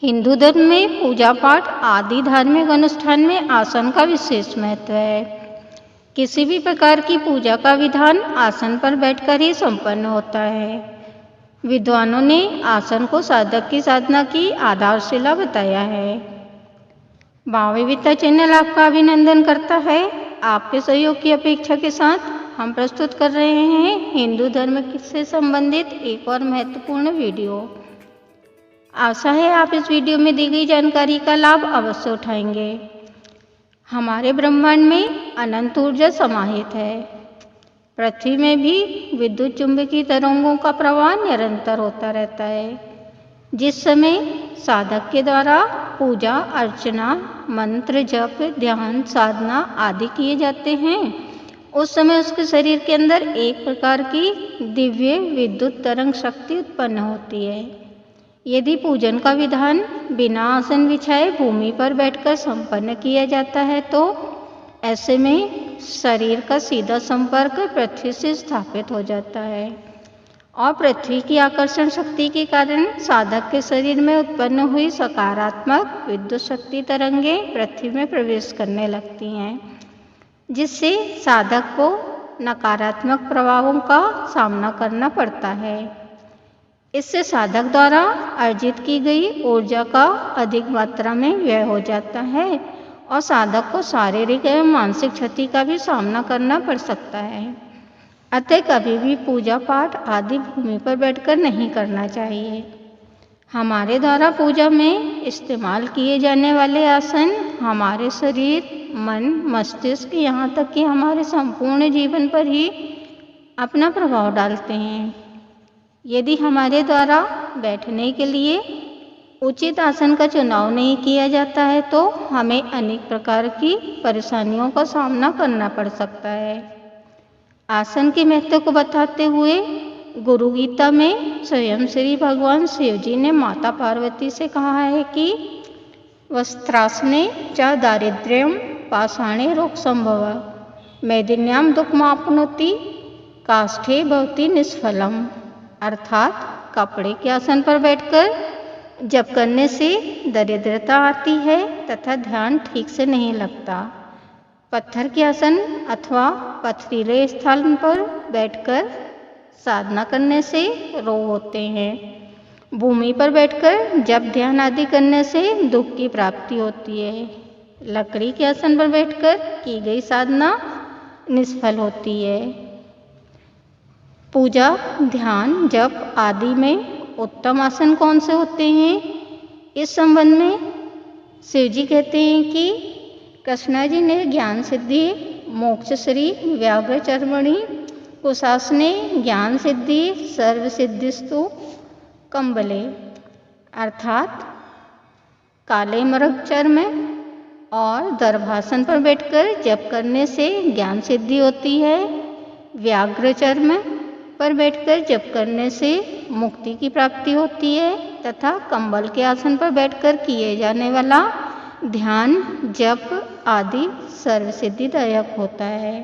हिंदू धर्म में पूजा पाठ आदि धार्मिक अनुष्ठान में आसन का विशेष महत्व है। किसी भी प्रकार की पूजा का विधान आसन पर बैठकर ही संपन्न होता है। विद्वानों ने आसन को साधक की साधना की आधारशिला बताया है। भावविविधता चैनल आपका अभिनंदन करता है। आपके सहयोग की अपेक्षा के साथ हम प्रस्तुत कर रहे हैं हिंदू धर्म से संबंधित एक और महत्वपूर्ण वीडियो। आशा है आप इस वीडियो में दी गई जानकारी का लाभ अवश्य उठाएंगे। हमारे ब्रह्मांड में अनंत ऊर्जा समाहित है। पृथ्वी में भी विद्युत चुंबकीय तरंगों का प्रवाह निरंतर होता रहता है। जिस समय साधक के द्वारा पूजा अर्चना मंत्र जप ध्यान साधना आदि किए जाते हैं, उस समय उसके शरीर के अंदर एक प्रकार की दिव्य विद्युत तरंग शक्ति उत्पन्न होती है। यदि पूजन का विधान बिना आसन बिछाए भूमि पर बैठकर संपन्न किया जाता है तो ऐसे में शरीर का सीधा संपर्क पृथ्वी से स्थापित हो जाता है और पृथ्वी की आकर्षण शक्ति के कारण साधक के शरीर में उत्पन्न हुई सकारात्मक विद्युत शक्ति तरंगें पृथ्वी में प्रवेश करने लगती हैं, जिससे साधक को नकारात्मक प्रभावों का सामना करना पड़ता है। इससे साधक द्वारा अर्जित की गई ऊर्जा का अधिक मात्रा में व्यय हो जाता है और साधक को शारीरिक एवं मानसिक क्षति का भी सामना करना पड़ सकता है। अतः कभी भी पूजा पाठ आदि भूमि पर बैठकर नहीं करना चाहिए। हमारे द्वारा पूजा में इस्तेमाल किए जाने वाले आसन हमारे शरीर मन मस्तिष्क यहाँ तक कि हमारे संपूर्ण जीवन पर ही अपना प्रभाव डालते हैं। यदि हमारे द्वारा बैठने के लिए उचित आसन का चुनाव नहीं किया जाता है तो हमें अनेक प्रकार की परेशानियों का सामना करना पड़ सकता है। आसन के महत्व को बताते हुए गुरु गीता में स्वयं श्री भगवान शिव जी ने माता पार्वती से कहा है कि वस्त्रासने च दारिद्र्यं पाषाणे रोग संभव मैदिन्याम दुःखमाप्नोति काष्ठे भवति निष्फलम। अर्थात कपड़े के आसन पर बैठकर जप करने से दरिद्रता आती है तथा ध्यान ठीक से नहीं लगता। पत्थर के आसन अथवा पथरीले स्थान पर बैठकर साधना करने से रोग होते हैं। भूमि पर बैठकर जप ध्यान आदि करने से दुख की प्राप्ति होती है। लकड़ी के आसन पर बैठकर की गई साधना निष्फल होती है। पूजा ध्यान जप आदि में उत्तम आसन कौन से होते हैं, इस संबंध में शिव जी कहते हैं कि कृष्णा जी ने ज्ञान सिद्धि मोक्ष श्री व्याघ्र चर्मणि कुशासने ज्ञान सिद्धि सर्व सिद्धिस्तु कंबले। अर्थात काले मृग चर्म और दर्भासन पर बैठकर जप करने से ज्ञान सिद्धि होती है। व्याघ्र चर्म पर बैठकर जप करने से मुक्ति की प्राप्ति होती है तथा कंबल के आसन पर बैठकर किए जाने वाला ध्यान जप आदि सर्व सिद्धिदायक होता है।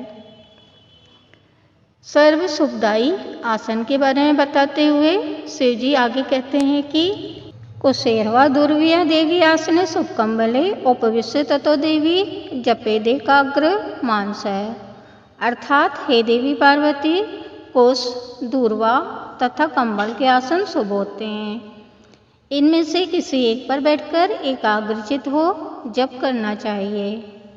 सर्व सुखदायी आसन के बारे में बताते हुए शिव जी आगे कहते हैं कि कुशेरवा दुर्व्या देवी आसने सुख कंबले उपविश्य ततो देवी जपेदेकाग्र मानस है। अर्थात हे देवी पार्वती कोष दूर्वा तथा कंबल के आसन शुभ होते हैं। इनमें से किसी एक पर बैठकर एकाग्रचित हो जप करना चाहिए।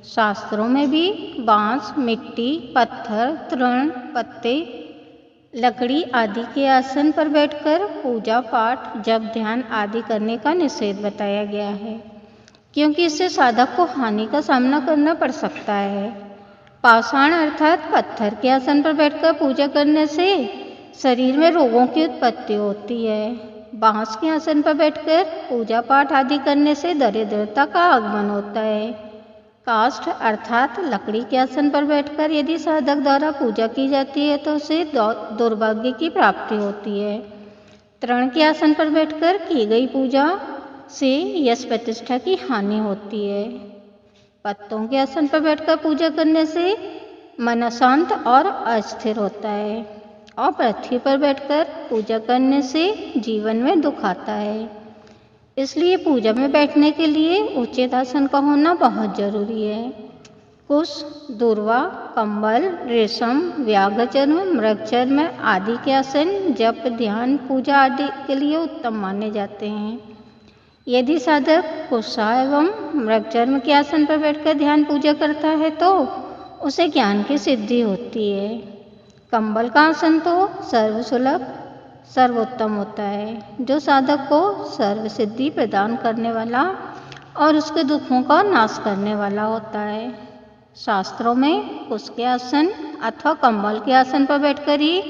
शास्त्रों में भी बांस मिट्टी पत्थर तृण पत्ते लकड़ी आदि के आसन पर बैठकर पूजा पाठ जप ध्यान आदि करने का निषेध बताया गया है, क्योंकि इससे साधक को हानि का सामना करना पड़ सकता है। पाषाण अर्थात पत्थर के आसन पर बैठकर पूजा करने से शरीर में रोगों की उत्पत्ति होती है। बांस के आसन पर बैठकर पूजा पाठ आदि करने से दरिद्रता का आगमन होता है। काष्ठ अर्थात लकड़ी के आसन पर बैठकर यदि साधक द्वारा पूजा की जाती है तो उसे दुर्भाग्य की प्राप्ति होती है। तृण के आसन पर बैठकर की गई पूजा से यश प्रतिष्ठा की हानि होती है। पत्तों के आसन पर बैठकर पूजा करने से मन अशांत और अस्थिर होता है और पृथ्वी पर बैठकर पूजा करने से जीवन में दुख आता है। इसलिए पूजा में बैठने के लिए उचित आसन का होना बहुत जरूरी है। कुश, दूर्वा, कंबल, रेशम, व्याघ्रचर्म, मृगचर्म आदि के आसन जप, ध्यान, पूजा आदि के लिए उत्तम माने जाते हैं। यदि साधक कुशा एवं मृगचर्म के आसन पर बैठकर ध्यान पूजा करता है तो उसे ज्ञान की सिद्धि होती है। कंबल का आसन तो सर्वसुलभ सर्वोत्तम होता है, जो साधक को सर्व सिद्धि प्रदान करने वाला और उसके दुखों का नाश करने वाला होता है। शास्त्रों में कुश के आसन अथवा कंबल के आसन पर बैठकर ही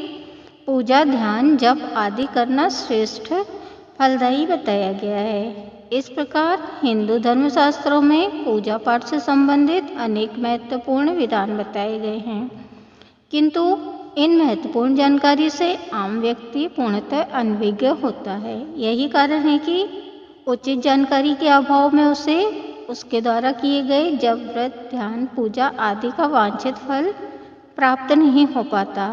पूजा, ध्यान, जप आदि करना श्रेष्ठ फलदायी बताया गया है। इस प्रकार हिंदू धर्म शास्त्रों में पूजा पाठ से संबंधित अनेक महत्वपूर्ण विधान बताए गए हैं, किंतु इन महत्वपूर्ण जानकारी से आम व्यक्ति पूर्णतः अनभिज्ञ होता है। यही कारण है कि उचित जानकारी के अभाव में उसे उसके द्वारा किए गए जप, व्रत, ध्यान, पूजा आदि का वांछित फल प्राप्त नहीं हो पाता।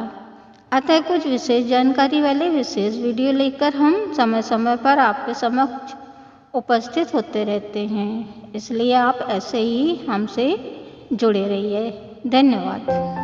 अतः कुछ विशेष जानकारी वाले विशेष वीडियो लेकर हम समय समय पर आपके समक्ष उपस्थित होते रहते हैं, इसलिए आप ऐसे ही हमसे जुड़े रहिए। धन्यवाद।